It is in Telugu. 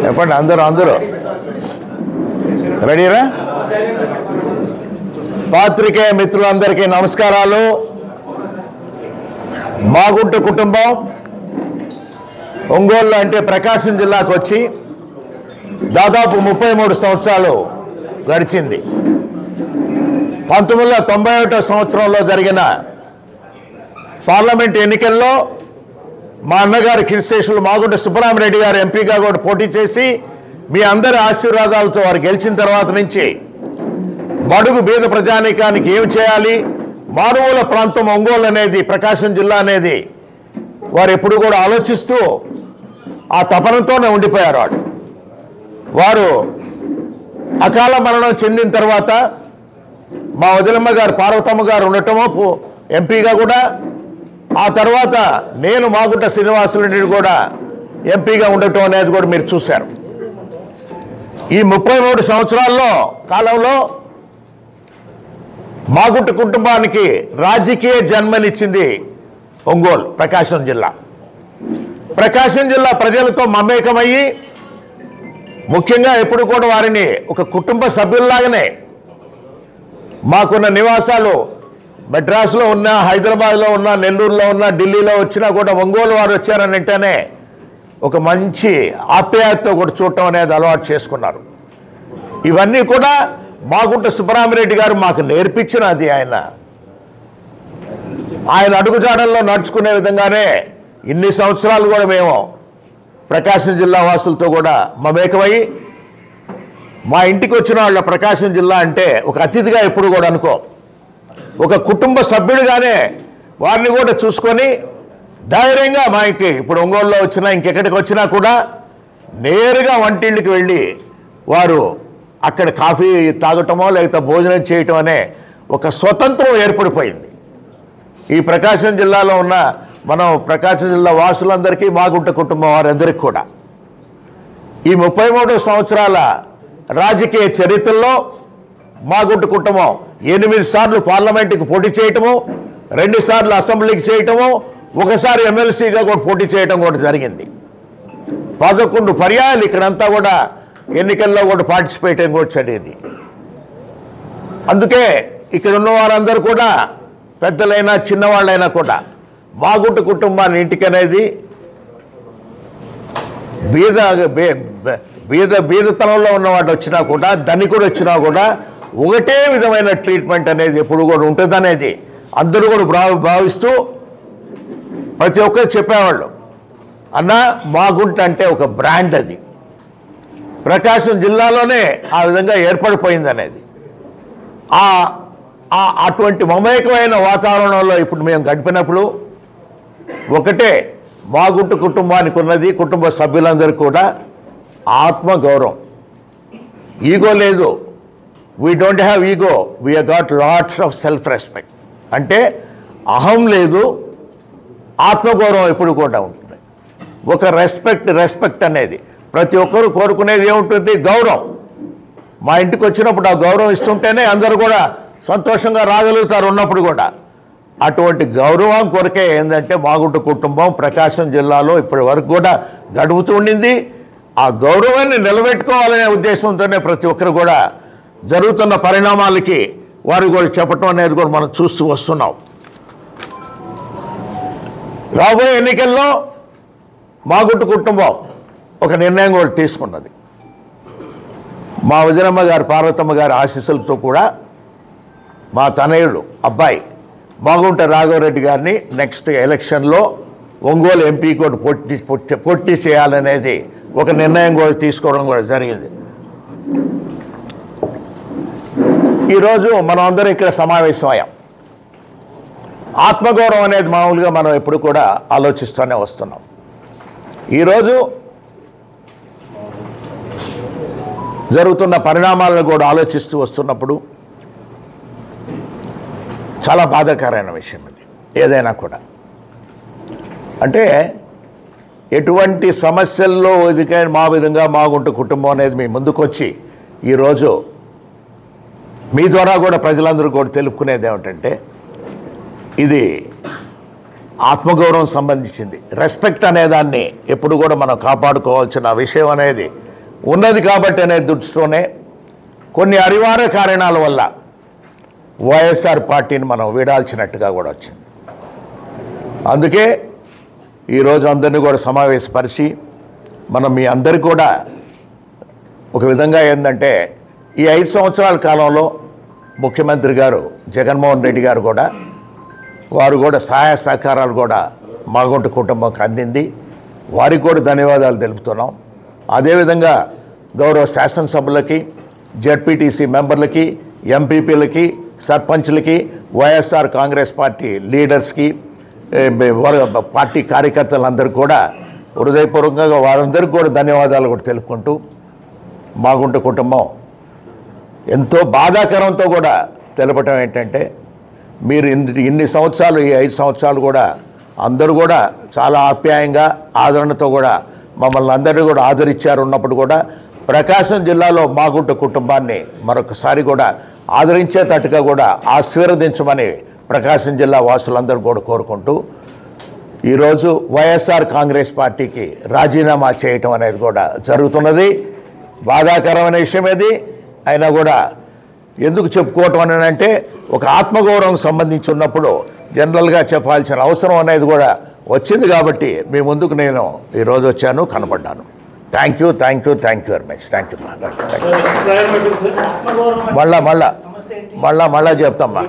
చెప్పండి అందరూ రెడీరా? పాత్రికేయ మిత్రులందరికీ నమస్కారాలు. మాగుంట కుటుంబం ఒంగోలు అంటే ప్రకాశం జిల్లాకు వచ్చి దాదాపు 33 సంవత్సరాలు గడిచింది. 1991 సంవత్సరంలో జరిగిన పార్లమెంట్ ఎన్నికల్లో మా అన్నగారు కీర్తిశేషులు మాగుంట సుబ్బరామరెడ్డి గారు ఎంపీగా కూడా పోటీ చేసి మీ అందరి ఆశీర్వాదాలతో వారు గెలిచిన తర్వాత నుంచి బడుగు బీద ప్రజానీకానికి ఏమి చేయాలి, మారుమూల ప్రాంతం ఒంగోలు అనేది, ప్రకాశం జిల్లా అనేది వారు ఎప్పుడు కూడా ఆలోచిస్తూ ఆ తపనతోనే ఉండిపోయారు. వారు అకాల మరణం చెందిన తర్వాత మా వదిలమ్మ గారు పార్వతమ్మ గారు ఉండటము ఎంపీగా కూడా, ఆ తర్వాత నేను మాగుంట శ్రీనివాసరెడ్డి కూడా ఎంపీగా ఉండటం అనేది కూడా మీరు చూశారు. ఈ 33 సంవత్సరాల్లో కాలంలో మాగుంట కుటుంబానికి రాజకీయ జన్మనిచ్చింది ఒంగోలు, ప్రకాశం జిల్లా. ప్రకాశం జిల్లా ప్రజలతో మమేకమయ్యి ముఖ్యంగా ఎప్పుడు కూడా వారిని ఒక కుటుంబ సభ్యుల్లాగానే, మాకున్న నివాసాలు మెడ్రాస్లో ఉన్నా, హైదరాబాద్లో ఉన్నా, నెల్లూరులో ఉన్నా, ఢిల్లీలో వచ్చినా కూడా ఒంగోలు వారు వచ్చారని అంటేనే ఒక మంచి ఆప్యాయతతో కూడా చూడటం అనేది అలవాటు చేసుకున్నారు. ఇవన్నీ కూడా మాగుంట సుబ్బరామరెడ్డి గారు మాకు నేర్పించినది. ఆయన అడుగుజాడల్లో నడుచుకునే విధంగానే ఇన్ని సంవత్సరాలు కూడా మేము ప్రకాశం జిల్లా వాసులతో కూడా మమేకమై, మా ఇంటికి వచ్చిన వాళ్ళ ప్రకాశం జిల్లా అంటే ఒక అతిథిగా ఎప్పుడు కూడా అనుకో, ఒక కుటుంబ సభ్యుడిగానే వారిని కూడా చూసుకొని ధైర్యంగా మాకి ఇప్పుడు ఒంగోలులో వచ్చినా ఇంకెక్కడికి వచ్చినా కూడా నేరుగా వంటిళ్ళకి వెళ్ళి వారు అక్కడ కాఫీ తాగటమో లేకపోతే భోజనం చేయటం అనే ఒక స్వతంత్రం ఏర్పడిపోయింది. ఈ ప్రకాశం జిల్లాలో ఉన్న మనం ప్రకాశం జిల్లా వాసులందరికీ, మాగుంట కుటుంబం వారందరికీ కూడా ఈ 33 సంవత్సరాల రాజకీయ చరిత్రలో మాగుంట కుటుంబం 8 సార్లు పార్లమెంటుకి పోటీ చేయటము, 2 సార్లు అసెంబ్లీకి చేయటము, 1 సారి ఎమ్మెల్సీగా కూడా పోటీ చేయటం కూడా జరిగింది. 11 పర్యాయాలు ఇక్కడంతా కూడా ఎన్నికల్లో కూడా పార్టిసిపేట్ కూడా జరిగింది. అందుకే ఇక్కడ ఉన్న వారందరూ కూడా పెద్దలైనా చిన్నవాళ్ళైనా కూడా మాగుంట కుటుంబాన్ని ఇంటికి అనేది బీదతనంలో ఉన్నవాడు వచ్చినా కూడా, ధనికుడు వచ్చినా కూడా ఒకటే విధమైన ట్రీట్మెంట్ అనేది ఎప్పుడు కూడా ఉంటుందనేది అందరూ కూడా భావిస్తూ ప్రతి ఒక్కరు చెప్పేవాళ్ళు. అన్న మాగుంట అంటే ఒక బ్రాండ్, అది ప్రకాశం జిల్లాలోనే ఆ విధంగా ఏర్పడిపోయింది అనేది. అటువంటి మమేకమైన వాతావరణంలో ఇప్పుడు మేము గడిపినప్పుడు ఒకటే మాగుంట కుటుంబానికి ఉన్నది, కుటుంబ సభ్యులందరూ కూడా ఆత్మగౌరవం. ఈగో లేదు, we don't have ego, we have got lots of self respect. అంటే అహం లేదు, ఆత్మగౌరవం ఎప్పుడు కూడా ఉంటుంది. ఒక రెస్పెక్ట్ అనేది ప్రతి ఒక్కరూ కోరుకునేది ఏముంటుంది? గౌరవం. మా ఇంటికి వచ్చినప్పుడు ఆ గౌరవం ఇస్తుంటేనే అందరూ కూడా సంతోషంగా రాగలుగుతారు ఉన్నప్పుడు కూడా. అటువంటి గౌరవం కొరకే ఏంటంటే మాగుంట కుటుంబం ప్రకాశం జిల్లాలో ఇప్పటి వరకు కూడా గడుపుతూ ఉండింది. ఆ గౌరవాన్ని నిలబెట్టుకోవాలనే ఉద్దేశంతోనే ప్రతి ఒక్కరు కూడా జరుగుతున్న పరిణామాలకి వారు కూడా చెప్పటం అనేది కూడా మనం చూస్తూ వస్తున్నాం. రాబోయే ఎన్నికల్లో మాగుంట కుటుంబం ఒక నిర్ణయం కూడా తీసుకున్నది. మా వదినమ్మ గారు పార్వతమ్మ గారి ఆశీస్సులతో కూడా మా తనయుడు అబ్బాయి మాగుంట రాఘవరెడ్డి గారిని నెక్స్ట్ ఎలక్షన్లో ఒంగోలు ఎంపీ కూడా పోటీ చేయాలనేది ఒక నిర్ణయం కూడా తీసుకోవడం కూడా జరిగింది. ఈరోజు మనం అందరం ఇక్కడ సమావేశమయ్యాం. ఆత్మగౌరవం అనేది మామూలుగా మనం ఎప్పుడు కూడా ఆలోచిస్తూనే వస్తున్నాం. ఈరోజు జరుగుతున్న పరిణామాలను కూడా ఆలోచిస్తూ వస్తున్నప్పుడు చాలా బాధాకరమైన విషయం ఇది. ఏదైనా కూడా అంటే ఎటువంటి సమస్యల్లో ఎదుకైన మా విధంగా మాగుంట కుటుంబం అనేది మీ ముందుకొచ్చి ఈరోజు మీ ద్వారా కూడా ప్రజలందరూ కూడా తెలుపుకునేది ఏమిటంటే ఇది ఆత్మగౌరవం సంబంధించింది. రెస్పెక్ట్ అనేదాన్ని ఎప్పుడు కూడా మనం కాపాడుకోవాల్సిన విషయం అనేది ఉన్నది కాబట్టి అనే దృష్టితోనే కొన్ని అనివార్య కారణాల వల్ల వైఎస్ఆర్ పార్టీని మనం వీడాల్సినట్టుగా కూడా వచ్చింది. అందుకే ఈరోజు అందరినీ కూడా సమావేశపరిచి మనం మీ అందరికీ కూడా ఒక విధంగా ఏంటంటే ఈ 5 సంవత్సరాల కాలంలో ముఖ్యమంత్రి గారు జగన్మోహన్ రెడ్డి గారు కూడా వారు కూడా సహాయ సహకారాలు కూడా మాగుంట కుటుంబంకి అందింది. వారికి కూడా ధన్యవాదాలు తెలుపుతున్నాం. అదేవిధంగా గౌరవ శాసనసభ్యులకి, జెడ్పీటీసీ మెంబర్లకి, ఎంపీపీలకి, సర్పంచ్లకి, వైఎస్ఆర్ కాంగ్రెస్ పార్టీ లీడర్స్కి, పార్టీ కార్యకర్తలందరికీ కూడా హృదయపూర్వకంగా వారందరికీ కూడా ధన్యవాదాలు కూడా తెలుపుకుంటూ మాగుంట కుటుంబం ఎంతో బాధాకరంతో కూడా తెలపటం ఏంటంటే మీరు ఇన్ని సంవత్సరాలు ఈ 5 సంవత్సరాలు కూడా అందరూ కూడా చాలా ఆప్యాయంగా ఆదరణతో కూడా మమ్మల్ని అందరినీ కూడా ఆదరించారు. ఉన్నప్పుడు కూడా ప్రకాశం జిల్లాలో మాగుంట కుటుంబాన్ని మరొకసారి కూడా ఆదరించేటట్టుగా కూడా ఆశీర్వదించమని ప్రకాశం జిల్లా వాసులందరూ కూడా కోరుకుంటూ ఈరోజు వైఎస్ఆర్ కాంగ్రెస్ పార్టీకి రాజీనామా చేయటం అనేది కూడా జరుగుతున్నది. బాధాకరమైన విషయం ఇది. అయినా కూడా ఎందుకు చెప్పుకోవటం అని అంటే ఒక ఆత్మగౌరవం సంబంధించి ఉన్నప్పుడు జనరల్గా చెప్పాల్సిన అవసరం అనేది కూడా వచ్చింది కాబట్టి మీ ముందుకు నేను ఈరోజు వచ్చాను, కనపడ్డాను. Thank you very much. Thank you. మళ్ళా చెప్తామ్మా.